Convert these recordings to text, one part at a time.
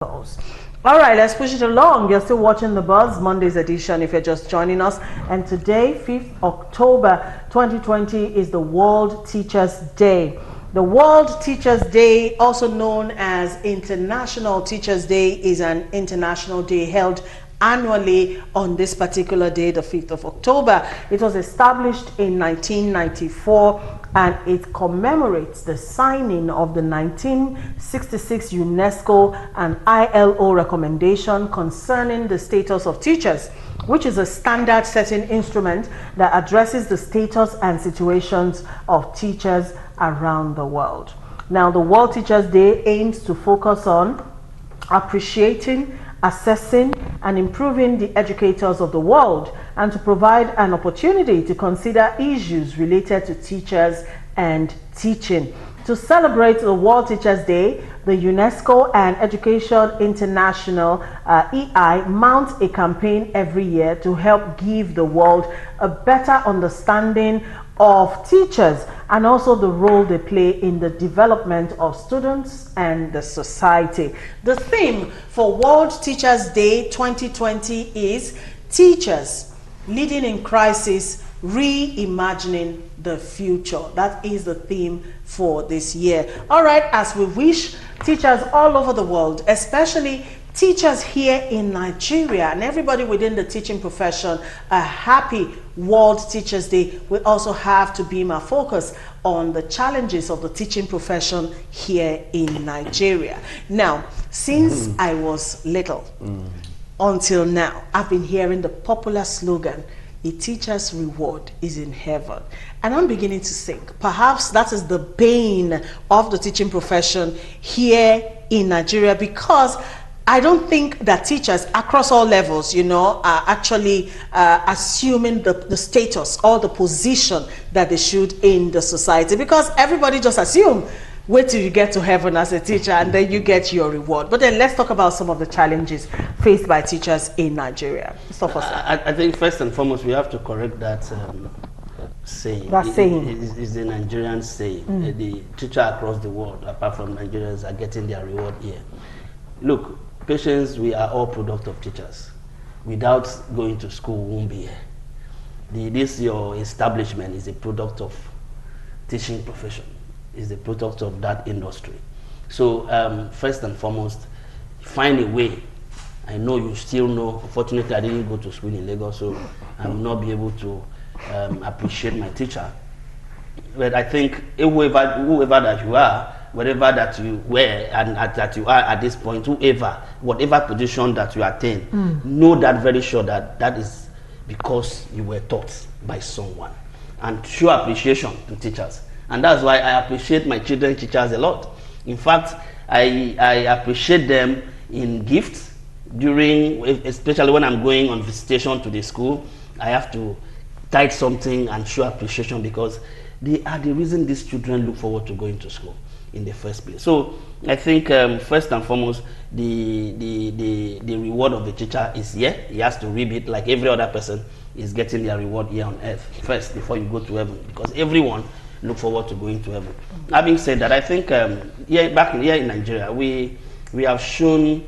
All right, let's push it along. You're still watching The Buzz, Monday's edition if you're just joining us. And today, 5th October 2020, is the World Teachers Day. The World Teachers Day, also known as International Teachers Day, is an international day held annually on this particular day, the 5th of October. It was established in 1994 and it commemorates the signing of the 1966 UNESCO and ILO recommendation concerning the status of teachers, which is a standard setting instrument that addresses the status and situations of teachers around the world. Now, the World Teachers Day aims to focus on appreciating, assessing and improving the educators of the world, and to provide an opportunity to consider issues related to teachers and teaching. To celebrate the World Teachers Day, the UNESCO and Education International EI mount a campaign every year to help give the world a better understanding of teachers and also the role they play in the development of students and the society. The theme for World Teachers Day 2020 is Teachers Leading in Crisis, Reimagining the Future. That is the theme for this year. All right, as we wish teachers all over the world, especially teachers here in Nigeria and everybody within the teaching profession, a happy World Teachers Day, we also have to beam our focus on the challenges of the teaching profession here in Nigeria. Now, since I was little until now, I've been hearing the popular slogan, "A teacher's reward is in heaven." And I'm beginning to think perhaps that is the bane of the teaching profession here in Nigeria, because I don't think that teachers across all levels, are actually assuming the status or the position that they should in the society, because everybody just assume, wait till you get to heaven as a teacher and then you get your reward. But then let's talk about some of the challenges faced by teachers in Nigeria. I think first and foremost we have to correct that saying. That saying is the Nigerian saying. The teacher across the world, apart from Nigerians, are getting their reward here. Look, patients, we are all product of teachers. Without going to school, we won't be here. Your establishment is a product of teaching profession, is a product of that industry. So first and foremost, find a way. I know you still know, unfortunately I didn't go to school in Lagos, so I will not be able to appreciate my teacher. But I think whoever that you are, whatever that you were and that you are at this point, whatever position that you attain, know that very sure that is because you were taught by someone, and show appreciation to teachers. And that's why I appreciate my children teachers a lot. In fact, I appreciate them in gifts especially when I'm going on visitation to the school. I have to type something and show appreciation, because they are the reason these children look forward to going to school in the first place. So I think first and foremost, the reward of the teacher is here. He has to reap it like every other person is getting their reward here on earth first before you go to heaven, because everyone look forward to going to heaven. Having said that, I think back here in Nigeria, we have shown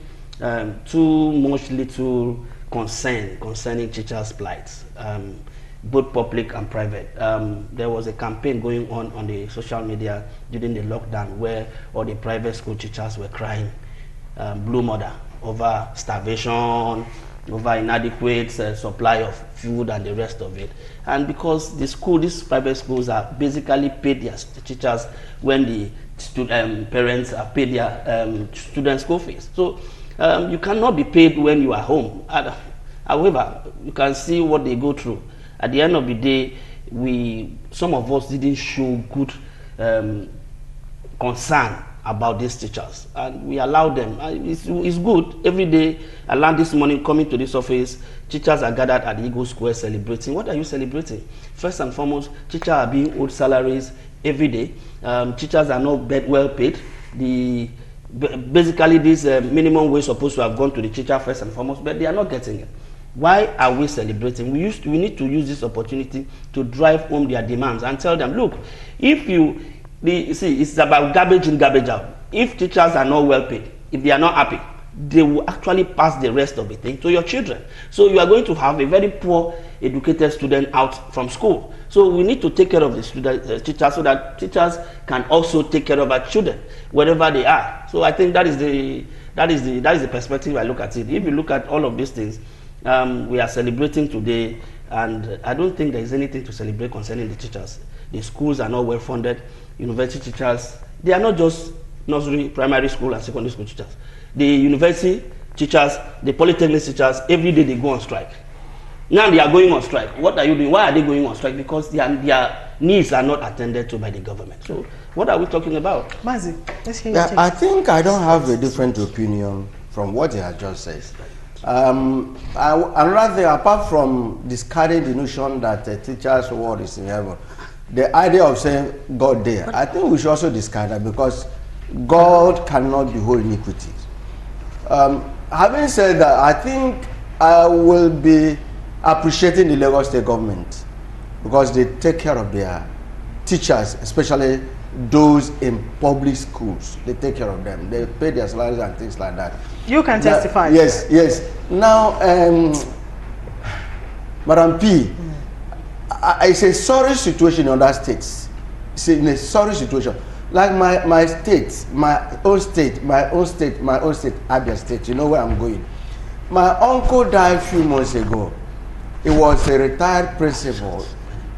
too much little concern concerning teachers' plights, both public and private. There was a campaign going on the social media during the lockdown where all the private school teachers were crying blue mother over starvation, over inadequate supply of food and the rest of it. And because these private schools are basically paid their teachers when the parents are paid their students' school fees. So you cannot be paid when you are home. However, you can see what they go through. At the end of the day, some of us didn't show good concern about these teachers, and we allowed them. It's good. Every day, I learned this morning coming to this office, teachers are gathered at the Eagle Square celebrating. What are you celebrating? First and foremost, teachers are being owed salaries every day. Teachers are not well paid. Basically, this minimum wage supposed to have gone to the teacher first and foremost, but they are not getting it. Why are we celebrating? We need to use this opportunity to drive home their demands and tell them, look, if it's about garbage in, garbage out. If teachers are not well paid, if they are not happy, they will actually pass the rest of the thing to your children. So you are going to have a very poor educated student out from school. So we need to take care of the teachers, so that teachers can also take care of our children wherever they are. So I think that is the perspective I look at it. If you look at all of these things, we are celebrating today, and I don't think there is anything to celebrate concerning the teachers. The schools are not well funded. University teachers, they are not just nursery, primary school and secondary school teachers. The university teachers, the polytechnic teachers, every day they go on strike. Now they are going on strike. What are you doing? Why are they going on strike? Because their needs are not attended to by the government. So what are we talking about? Mazi, let's hear your take. I think I don't have a different opinion from what he has just said. Another thing, apart from discarding the notion that a teacher's word is in heaven, the idea of saying God there, I think we should also discard that, because God cannot behold iniquity. Having said that, I think I will be appreciating the Lagos State government, because they take care of their teachers, especially those in public schools. They take care of them. They pay their salaries and things like that. You can testify. Yes, yes. Now, Madam P, it's a sorry situation in other states. It's in a sorry situation. Like my state, my own state, Abia State, you know where I'm going. My uncle died a few months ago. He was a retired principal.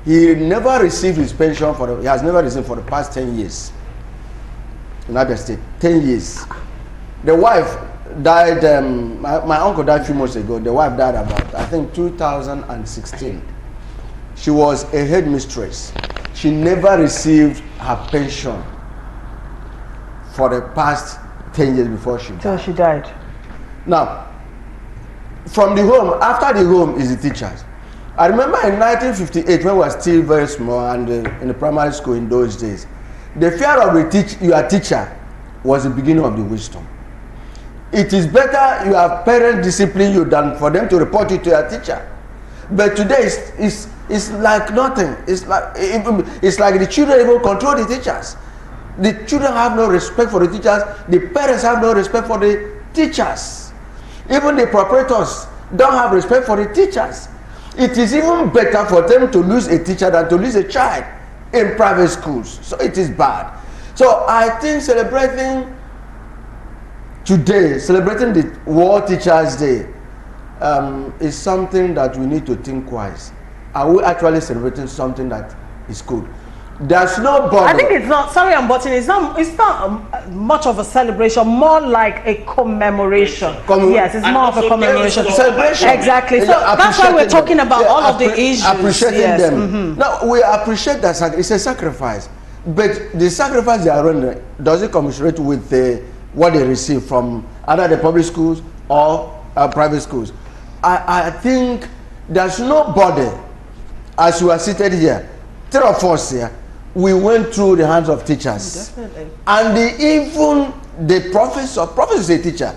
He never received his pension he has never received for the past 10 years. In Abia State, 10 years. The wife died, my uncle died a few months ago. The wife died about, I think, 2016. She was a headmistress. She never received her pension for the past 10 years before she died. Till she died. Now, from the home, after the home is the teachers. I remember in 1958, when we were still very small and in the primary school in those days, the fear of your teacher was the beginning of the wisdom. It is better you have parent discipline you than for them to report you to your teacher. But today it's like nothing. It's like the children even control the teachers. The children have no respect for the teachers. The parents have no respect for the teachers. Even the proprietors don't have respect for the teachers. It is even better for them to lose a teacher than to lose a child in private schools. So it is bad. So I think celebrating today, celebrating the World Teachers' Day, is something that we need to think twice. Are we actually celebrating something that is good? There's no bother. I think it's not. Sorry, I'm butting. It's not much of a celebration. More like a commemoration. Yes, it's more of a commemoration. Celebration. Exactly. So that's why we're talking about all of the issues. Appreciating them. Now we appreciate that it's a sacrifice, but the sacrifice they are running, does it commensurate with what they receive from either the public schools or private schools? I think there's nobody, as you are seated here, three of us here, we went through the hands of teachers. Definitely. And even the professor is a teacher,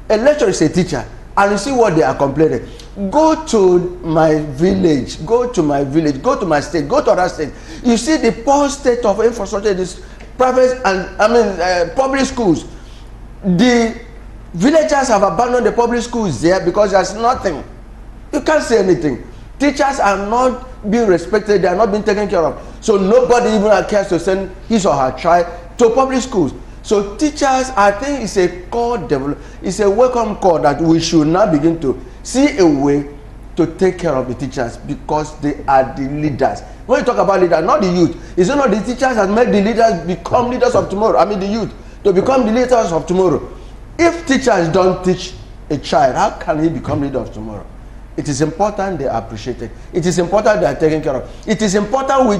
a lecturer is a teacher, and you see what they are complaining. Go to my village, go to my state, go to other states. You see the poor state of infrastructure in these private and public schools. The villagers have abandoned the public schools there because there's nothing. You can't say anything. Teachers are not being respected, they are not being taken care of. So nobody even cares to send his or her child to public schools. So teachers, I think it's a it's a welcome call that we should now begin to see a way to take care of the teachers, because they are the leaders. When you talk about leaders, not the youth, it's not the teachers that make the leaders become leaders of tomorrow. I mean the youth to become the leaders of tomorrow. If teachers don't teach a child, how can he become leader of tomorrow? It is important they are appreciated. It is important they are taken care of. It is important we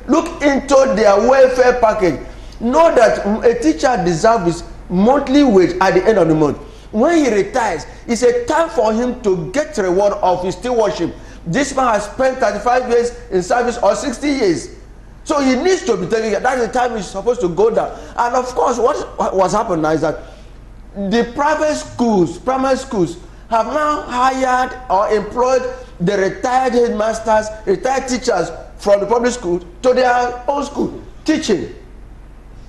look into their welfare package. Know that a teacher deserves his monthly wage at the end of the month. When he retires, it's a time for him to get reward of his stewardship. This man has spent 35 years in service or 60 years. So he needs to be taken care of. That's the time he's supposed to go down. And of course, what's happened now is that the private schools, primary schools, have now hired or employed the retired headmasters, retired teachers from the public school to their own school teaching.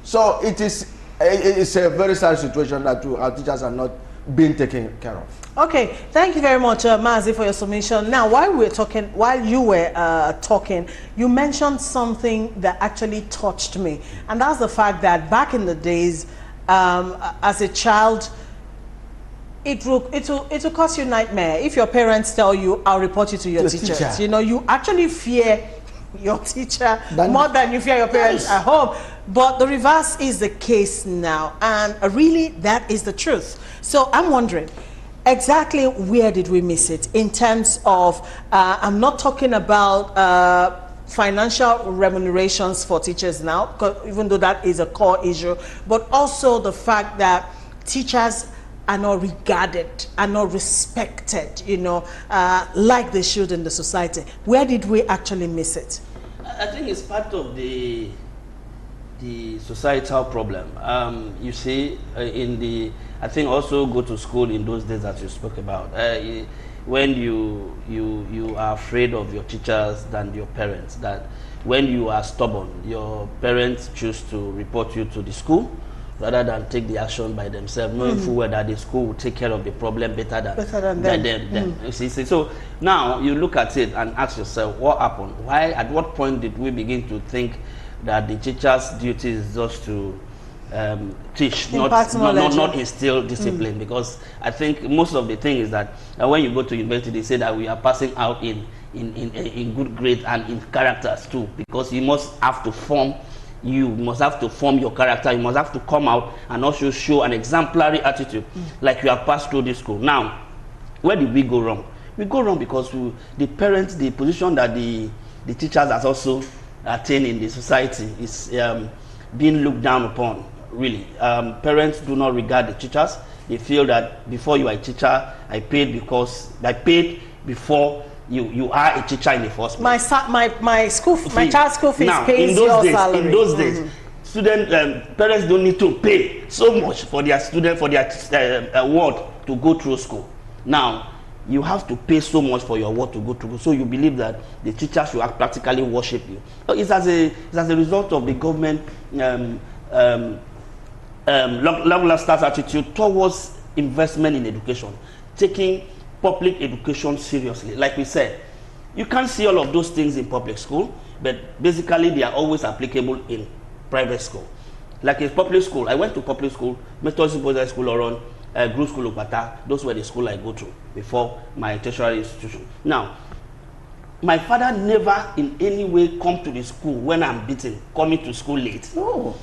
So it's a very sad situation that our teachers are not being taken care of. Okay, thank you very much, Mazi, for your submission. Now, while you were talking, you mentioned something that actually touched me, and that's the fact that back in the days, as a child, it will cause you nightmare if your parents tell you, "I'll report you to your teachers." You know, you actually fear your teacher more than you fear your parents at home. But the reverse is the case now, and really, that is the truth. So I'm wondering, exactly where did we miss it in terms of, I'm not talking about financial remunerations for teachers now, even though that is a core issue, but also the fact that teachers are not regarded, are not respected, you know, like they should in the society. Where did we actually miss it? I think it's part of the societal problem. You see, I think also go to school in those days that you spoke about. When you are afraid of your teachers than your parents, that when you are stubborn, your parents choose to report you to the school rather than take the action by themselves, knowing full well that the school will take care of the problem better than them. You see, so now you look at it and ask yourself, what happened? Why? At what point did we begin to think that the teacher's duty is just to teach, not instill discipline? Because I think most of the thing is that when you go to university, they say that we are passing out in good grades and in characters too, because you must have to form your character. You must have to come out and also show an exemplary attitude, like you have passed through this school. Now, where did we go wrong? We go wrong because the parents, the position that the teachers has also attained in the society is being looked down upon, really. Parents do not regard the teachers. They feel that before you are a teacher, I paid before you are a teacher in the first place. My child's school fees pays your salary. In those days, parents don't need to pay so much for their student, for their ward to go through school. Now, you have to pay so much for your ward to go through, so you believe that the teacher should practically worship you. It's as a result of the government long-lasting attitude towards investment in education, taking public education seriously. Like we said, you can't see all of those things in public school, but basically they are always applicable in private school. Like in public school, I went to public school, Methodist Boys School Oron, Group School Okpata. Those were the school I go to before my tertiary institution. Now, my father never in any way come to the school when I'm beaten, coming to school late. No.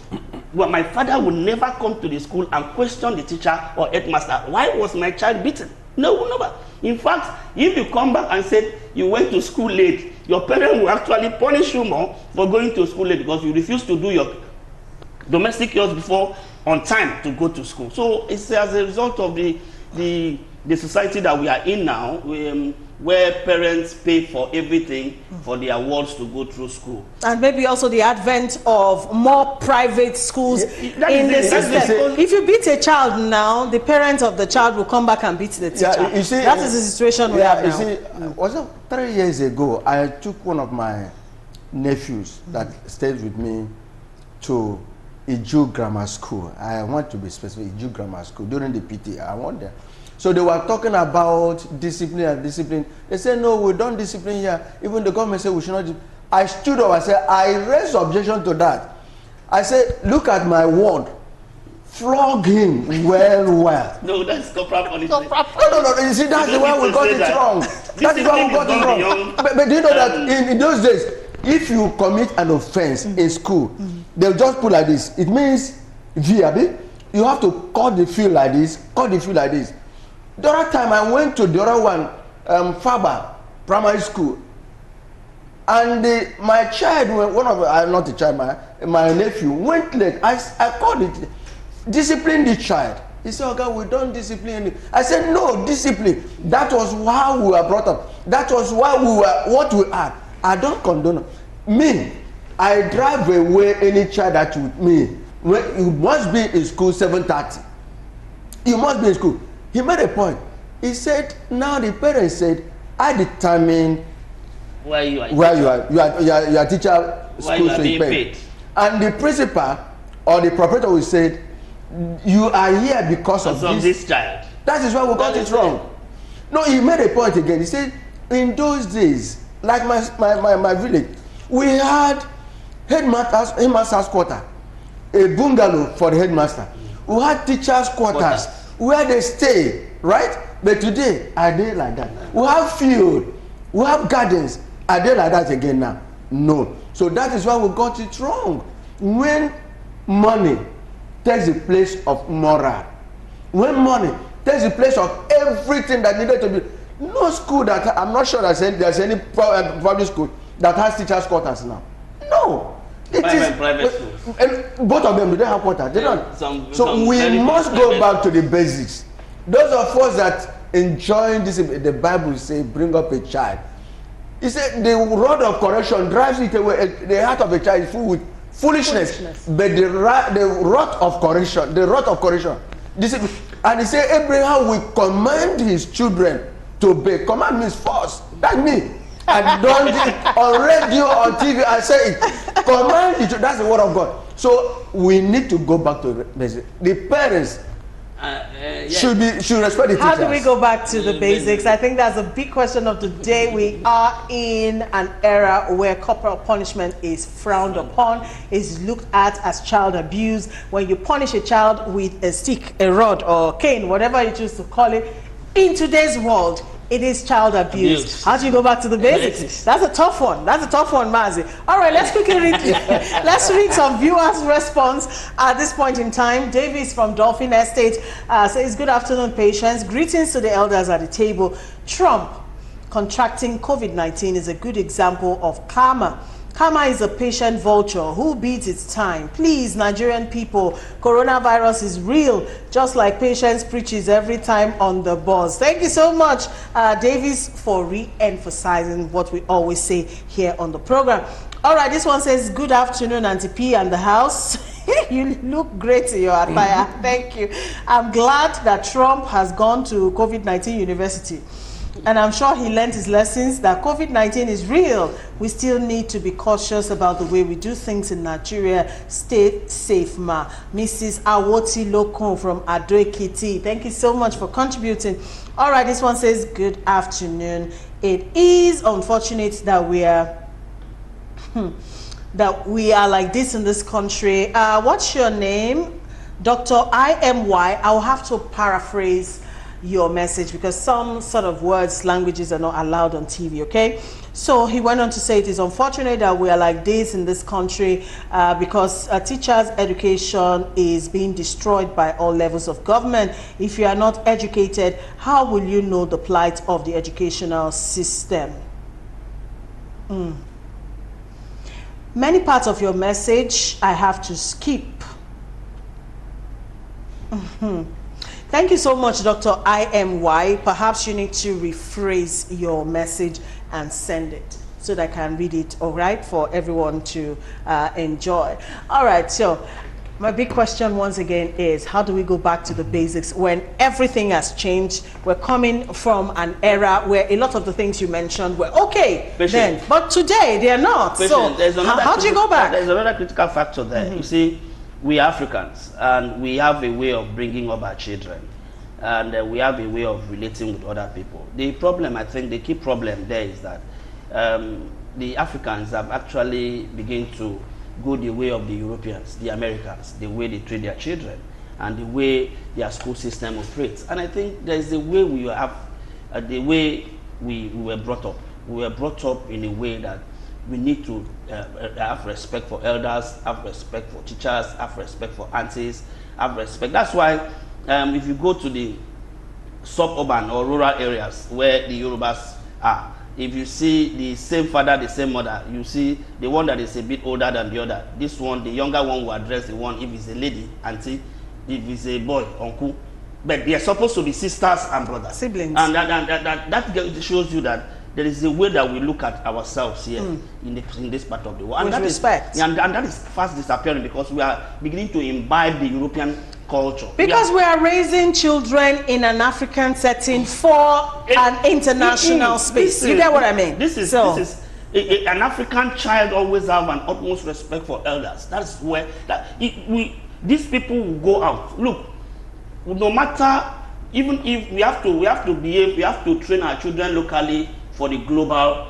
Well, my father would never come to the school and question the teacher or headmaster, why was my child beaten? No, never. In fact, if you come back and say you went to school late, your parents will actually punish you more for going to school late because you refuse to do your domestic chores before on time to go to school. So it's as a result of the society that we are in now, where parents pay for everything for their wards to go through school. And maybe also the advent of more private schools in the system. If you beat a child now, the parents of the child will come back and beat the teacher. Yeah, you see, that is the situation we have now. You see, was it 3 years ago, I took one of my nephews that stayed with me to Iju Grammar School. I want to be specific, Iju Grammar School, during the PTA. I went there. So they were talking about discipline and discipline. They said, no, we don't discipline here. Even the government said we should not. I stood up, I said, I raised objection to that. I said, look at my word. Flog him well. No, that's corporal punishment. No. You see, that's the way we got it wrong. That is why we got it wrong. But do you know that in those days, if you commit an offense in school, they'll just put like this. It means, you have to cut the field like this, The other time I went to the other one, Faba Primary School, and my child, not a child, my nephew went late. I called it, discipline the child. He said, okay, we don't discipline him. I said, no, discipline. That was how we were brought up. That was why we were what we are. I don't condone it. Me, I drive away any child that with me. You must be in school 7:30. You must be in school. He made a point. He said, now the parents said, I determine where you are. You are teacher why school you are being paid. And the principal or the proprietor will say, you are here because of this child. That is why we got it wrong. No, he made a point again. He said, in those days, like my village, we had headmaster's quarter, a bungalow for the headmaster. We had teachers' quarters where they stay, right? But today, are they like that? We have field, we have gardens. Are they like that again now? No. So that is why we got it wrong. When money takes the place of moral, when money takes the place of everything that needed to be, no school that, I'm not sure there's any public school that has teachers' quarters now. No. Private schools. And both of them, do they have quarters? They don't. So we must go back to the basics. Those of us that enjoying this, the Bible says, bring up a child. He said the rod of correction drives it away. The heart of a child is full with foolishness. But the rod of correction, and he said Abraham will command his children to obey. Command means force. That's me. I don't on radio, on TV, I say it. Command it. That's the word of God. So we need to go back to the basics. The parents should respect the teachers. How do we go back to the basics? I think that's a big question of the day. We are in an era where corporal punishment is frowned upon, is looked at as child abuse. When you punish a child with a stick, a rod, or cane, whatever you choose to call it, in today's world, it is child abuse. How do you go back to the basics? That's a tough one. That's a tough one, Mazi. All right, let's quickly read. Let's read some viewers' response at this point in time. Davis from Dolphin Estate says, "Good afternoon, patients. Greetings to the elders at the table. Trump contracting COVID-19 is a good example of karma. Karma is a patient vulture who beats its time. Please, Nigerian people, coronavirus is real, just like Patience preaches every time on the bus." Thank you so much, Davis, for re-emphasizing what we always say here on the program. All right, this one says, "Good afternoon, Auntie P and the house." You look great in your attire. Thank you. I'm glad that Trump has gone to COVID-19 university. And I'm sure he learned his lessons that COVID-19 is real. We still need to be cautious about the way we do things in Nigeria. Stay safe, ma. Mrs. Awoti Lokon from Ado Ekiti. Thank you so much for contributing. All right, this one says, "Good afternoon. It is unfortunate that we are like this in this country." What's your name? Dr. IMY. I'll have to paraphrase your message because some sort of words, languages are not allowed on TV, okay? So he went on to say, "It is unfortunate that we are like this in this country because teachers' education is being destroyed by all levels of government. If you are not educated, how will you know the plight of the educational system?" Many parts of your message I have to skip. Thank you so much, Dr. IMY. Perhaps you need to rephrase your message and send it so that I can read it, all right, for everyone to enjoy. All right, so my big question once again is, how do we go back to the basics when everything has changed? We're coming from an era where a lot of the things you mentioned were okay then, but today they are not. So how do you go back? There's another critical factor there. You see, we Africans, and we have a way of bringing up our children, and we have a way of relating with other people. The problem, I think, the key problem there is that the Africans have actually begun to go the way of the Europeans, the Americans, the way they treat their children, and the way their school system operates. And I think there is a way we have, the way we were brought up. We were brought up in a way that we need to have respect for elders, have respect for teachers, have respect for aunties, have respect. That's why if you go to the suburban or rural areas where the Yorubas are, if you see the same father, the same mother, you see the one that is a bit older than the other. This one, the younger one will address the one, if it's a lady, auntie, if it's a boy, uncle. But they are supposed to be sisters and brothers. Siblings. And that shows you that there is a way that we look at ourselves here in this part of the world. With respect. And that is fast disappearing because we are beginning to imbibe the European culture. Because we are raising children in an African setting for an international space. You get what I mean? An African child always have an utmost respect for elders. That's where these people will go out. Look, no matter even if we have to train our children locally for the global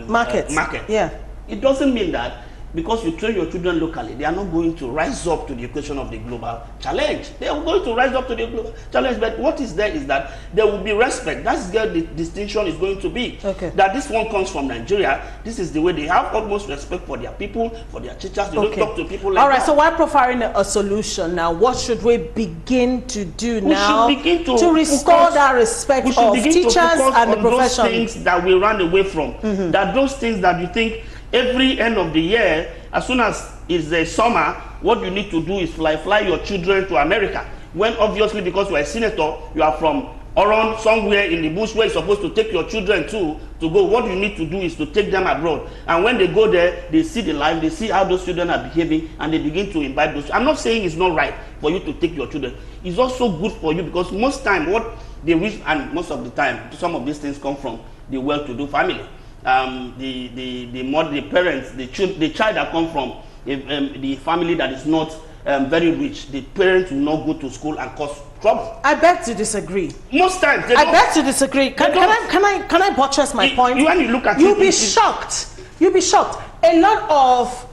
market. Yeah. It doesn't mean that because you train your children locally, they are not going to rise up to the equation of the global challenge. They are going to rise up to the global challenge, but what is there is that there will be respect. That's where the distinction is going to be. Okay. That this one comes from Nigeria. This is the way they have utmost respect for their people, for their teachers. They don't talk to people like that. All right, so while profiling a solution now, what should we begin to do now to restore that respect of teachers and the profession? Those things that we ran away from. That those things that you think every end of the year, as soon as it's the summer, what you need to do is fly your children to America. When obviously, because you are a senator, you are from around somewhere in the bush where you're supposed to take your children to go. What you need to do is to take them abroad. And when they go there, they see the life, they see how those children are behaving, and they begin to imbibe those. I'm not saying it's not right for you to take your children. It's also good for you because most time what they wish, and most of the time, some of these things come from the well-to-do family. The parents, the child that come from the family that is not very rich, the parents will not go to school and cause trouble. I beg to disagree. Most times, I beg to disagree. Can I buttress my point? When you look at you'll be shocked. You'll be shocked. A lot of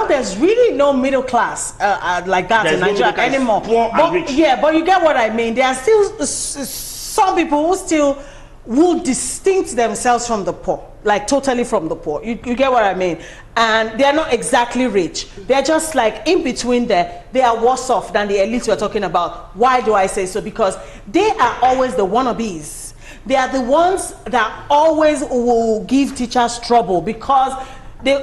there's really no middle class like that in Nigeria anymore. Poor and rich. Yeah, but you get what I mean. There are still some people who still will distinct themselves from the poor, like totally from the poor. You get what I mean? And they're not exactly rich. They're just like in between there. They are worse off than the elites we're talking about. Why do I say so? Because they are always the wannabes. They are the ones that always will give teachers trouble because they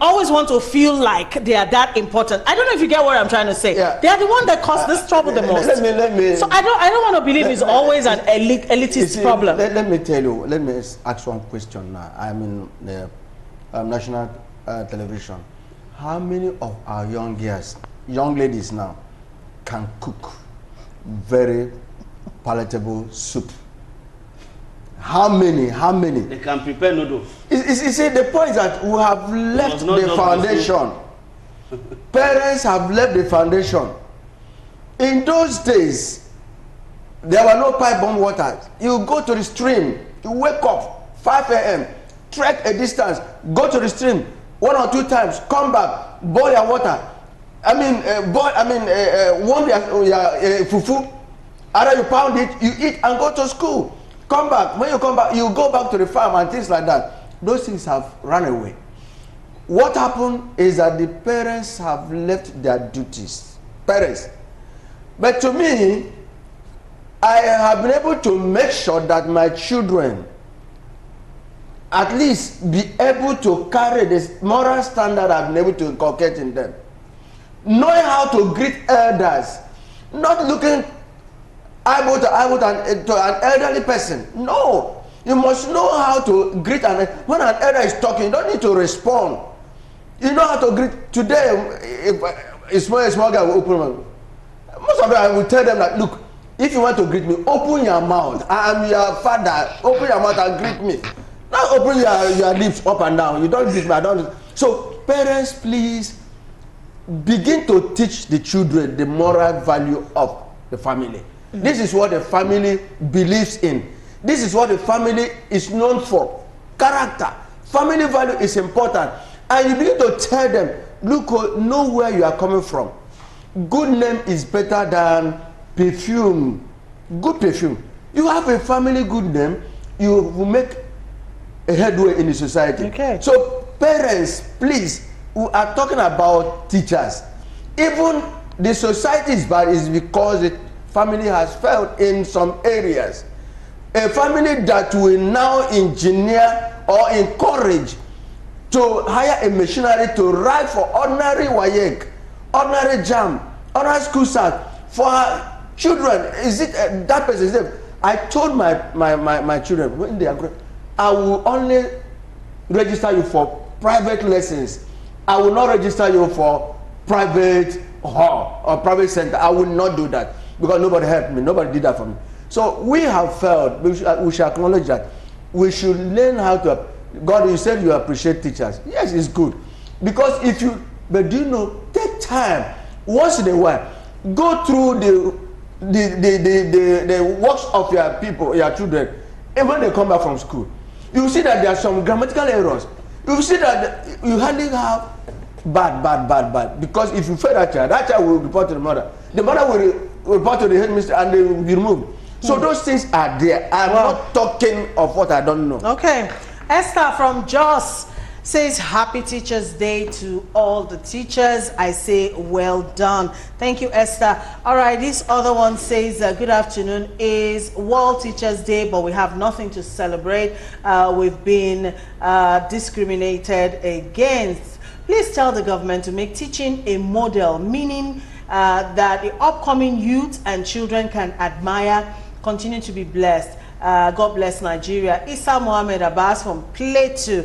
always want to feel like they are that important. I don't know if you get what I'm trying to say. Yeah. They are the one that cause this trouble the most. Let me. So I don't want to believe it's always an elitist problem. Let me tell you. Let me ask one question now. I'm in the national television. How many of our young ladies now, can cook very palatable soup? How many? They can prepare noodles. You see, the point is that we have left the foundation. Parents have left the foundation. In those days, there were no pipe-borne water. You go to the stream, you wake up 5 a.m., trek a distance, go to the stream 1 or 2 times, come back, boil your water. Warm your fufu. Either you pound it, you eat and go to school. Come back. When you come back, you go back to the farm and things like that. Those things have run away. What happened is that the parents have left their duties. Parents. But to me, I have been able to make sure that my children at least be able to carry this moral standard I've been able to inculcate in them. Knowing how to greet elders. Not looking eyeball to an elderly person. No, you must know how to greet when an elder is talking, you don't need to respond. You know how to greet. Today, if a small guy will open mouth, most of them I will tell them that, look, if you want to greet me, open your mouth. I am your father. Open your mouth and greet me. Not open your lips up and down. You don't greet me. I don't. So parents, please begin to teach the children the moral value of the family. This is what the family believes in. This is what the family is known for. Character. Family value is important. And you begin to tell them, look, know where you are coming from. Good name is better than perfume. Good perfume. You have a family good name, you will make a headway in the society. Okay. So parents, please, we are talking about teachers. Even the society is bad is because the family has failed in some areas. A family that will now engineer or encourage to hire a machinery to write for ordinary WAEC, ordinary JAM, ordinary school start for her children. Is it that person? Is it? I told my children when they are growing, I will only register you for private lessons. I will not register you for private hall or private center. I will not do that because nobody helped me. Nobody did that for me. So we have failed. We should acknowledge that. We should learn how to. God, you said you appreciate teachers. Yes, it's good. Because but do you know, take time once in a while. Go through the works of your people, your children, and when they come back from school, you see that there are some grammatical errors. You see that you hardly have bad. Because if you fail that child will report to the mother. The mother will report to the headmistress and they will be removed. So those things are there. I'm not talking of what I don't know. Okay. Esther from Jos says, Happy Teachers Day to all the teachers. I say, well done. Thank you, Esther. All right, this other one says, good afternoon. Is World Teachers Day, but we have nothing to celebrate. We've been discriminated against. Please tell the government to make teaching a model, meaning that the upcoming youth and children can admire, continue to be blessed. God bless Nigeria. Isa Mohammed Abbas from Plateau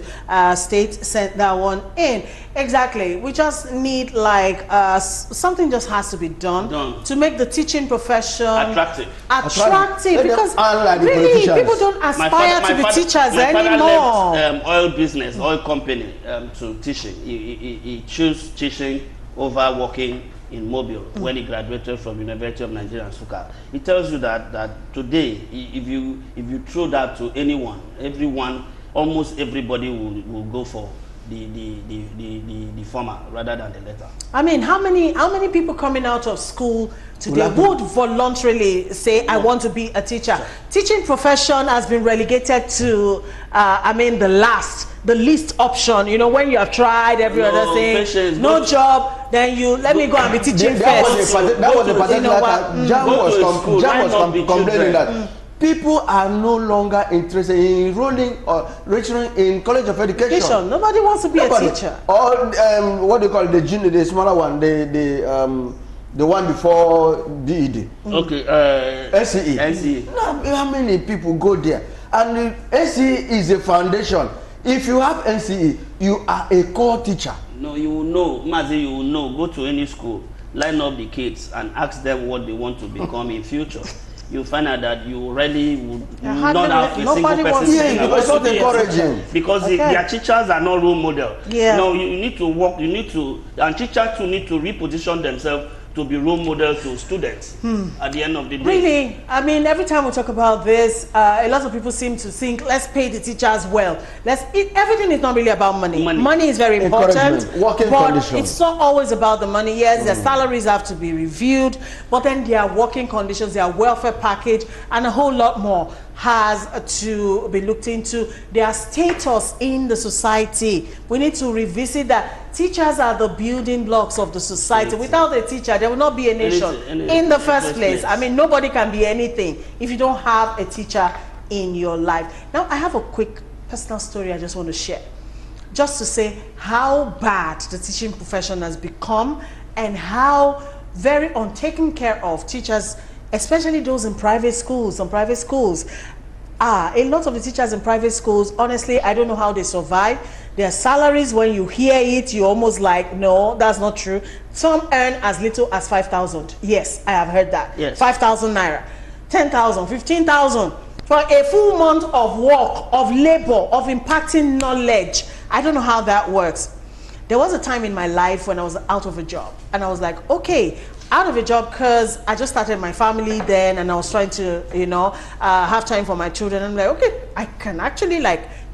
State sent that one in. Exactly. We just need like something just has to be done to make the teaching profession attractive. Because really people don't aspire to be teachers anymore. My father left oil business, oil company to teaching. He chose teaching over working in Mobile when he graduated from University of Nigeria and Nsukka. It tells you that today, if you throw that to anyone, almost everybody will go for the former rather than the latter. I mean, how many people coming out of school today would voluntarily say, I want to be a teacher? Teaching profession has been relegated to, the least option. You know, when you have tried every other thing, no job, then you let me go and be teaching first. That was a particular time. Jam was complaining that people are no longer interested in enrolling or registering in College of Education. Nobody wants to be a teacher. Or what do you call it, the junior, the smaller one, the one before DED. Okay. NCE. NCE. How many people go there? And NCE is a foundation. If you have NCE, you are a core teacher. No, you will know, Mazi, you will know. Go to any school, line up the kids and ask them what they want to become in future. You find out that you really would not have a single person. Because it's not encouraging. Because their teachers are not role model. No, you need to work, and teachers too need to reposition themselves to be role model to students at the end of the day. Really, I mean, every time we talk about this, a lot of people seem to think, let's pay the teachers well. Everything is not really about money. Money is very important, but it's not always about the money. Yes, their salaries have to be reviewed, but then their working conditions, their welfare package, and a whole lot more has to be looked into. Their status in the society. We need to revisit that. Teachers are the building blocks of the society. Without a teacher, there will not be a nation in the first place. I mean, nobody can be anything if you don't have a teacher in your life. Now, I have a quick personal story I just want to share. Just to say how bad the teaching profession has become and how very untaken care of teachers, especially those in private schools, some private schools. A lot of the teachers in private schools, honestly, I don't know how they survive. Their salaries, when you hear it, you're almost like, no, that's not true. Some earn as little as 5,000. Yes, I have heard that. Yes. 5,000 naira, 10,000, 15,000 for a full month of work, of labor, of impacting knowledge. I don't know how that works. There was a time in my life when I was out of a job, and I was like, okay, out of a job because I just started my family then, and I was trying to, have time for my children. I'm like, okay, I can actually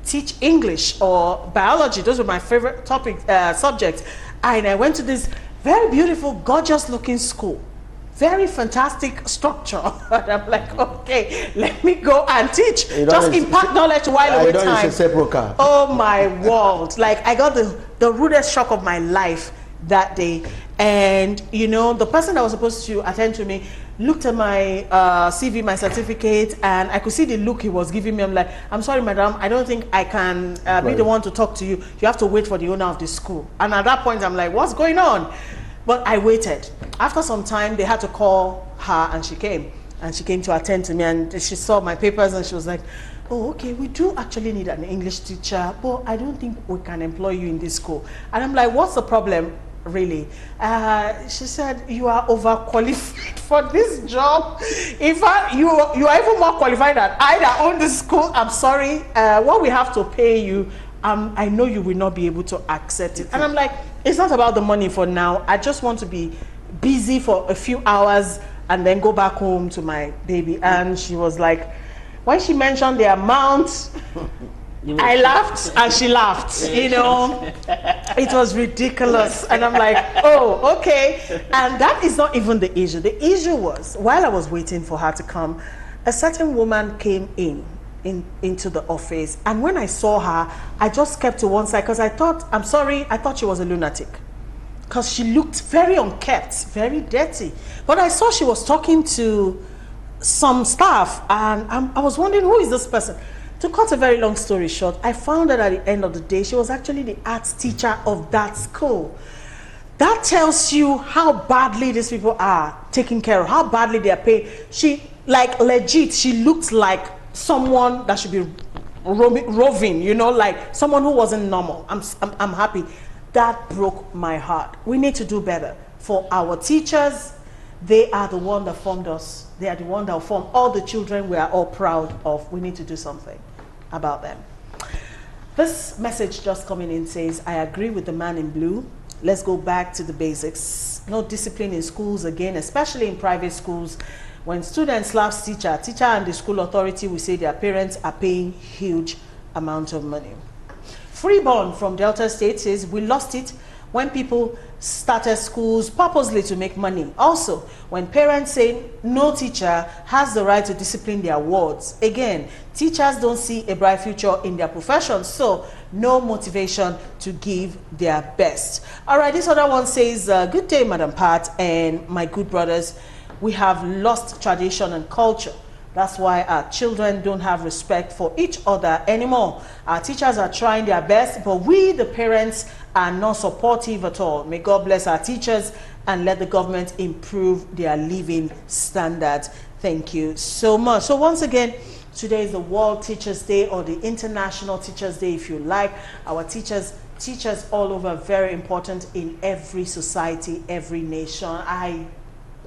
teach English or biology. Those were my favorite subjects. And I went to this very beautiful, gorgeous looking school. Very fantastic structure. And I'm like, okay, let me go and teach. Just impart knowledge while away time. Oh my world. I got the rudest shock of my life that day. And the person that was supposed to attend to me looked at my CV, my certificate, and I could see the look he was giving me. I'm like, I'm sorry, madam, I don't think I can be the one to talk to you. You have to wait for the owner of the school. And at that point, I'm like, what's going on? But I waited. After some time, they had to call her, and she came. And she came to attend to me, and she saw my papers, and she was like, oh, okay, we do actually need an English teacher, but I don't think we can employ you in this school. And I'm like, what's the problem? Really? She said, you are overqualified for this job. In fact, you are even more qualified than I that own the school. I'm sorry. What we have to pay you, I know you will not be able to accept it. And I'm like, it's not about the money for now. I just want to be busy for a few hours and then go back home to my baby. And she was like, when she mentioned the amount, I laughed and she laughed, you know. It was ridiculous. And I'm like, oh, okay. And that is not even the issue. The issue was, while I was waiting for her to come, a certain woman came into the office. And when I saw her, I just kept to one side because I thought, I'm sorry, I thought she was a lunatic. Because she looked very unkept, very dirty. But I saw she was talking to some staff, and I was wondering, who is this person? To cut a very long story short, I found out at the end of the day, she was actually the arts teacher of that school. That tells you how badly these people are taken care of, how badly they are paid. She, like, legit, she looked like someone that should be roving, you know, like someone who wasn't normal. I'm happy. That broke my heart. We need to do better for our teachers. They are the one that formed us. They are the one that formed all the children we are all proud of. We need to do something about them. This message just coming in says, I agree with the man in blue. Let's go back to the basics. No discipline in schools again, especially in private schools. When students slap teacher and the school authority will say their parents are paying huge amount of money. Freeborn from Delta State says, we lost it when people started schools purposely to make money. Also, when parents say no teacher has the right to discipline their wards. Again, teachers don't see a bright future in their profession, so no motivation to give their best. All right, this other one says, good day, Madam Pat and my good brothers. We have lost tradition and culture. That's why our children don't have respect for each other anymore. Our teachers are trying their best, but we, the parents, are not supportive at all. May God bless our teachers and let the government improve their living standards. Thank you so much. So once again, today is the World Teachers Day, or the International Teachers Day, if you like. Our teachers all over, very important in every society, every nation.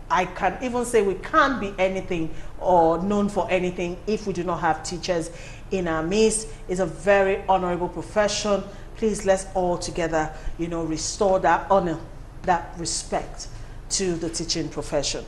I can even say we can't be anything or known for anything if we do not have teachers in our midst. It's a very honorable profession. Please, let's all together, you know, restore that honor, that respect to the teaching profession.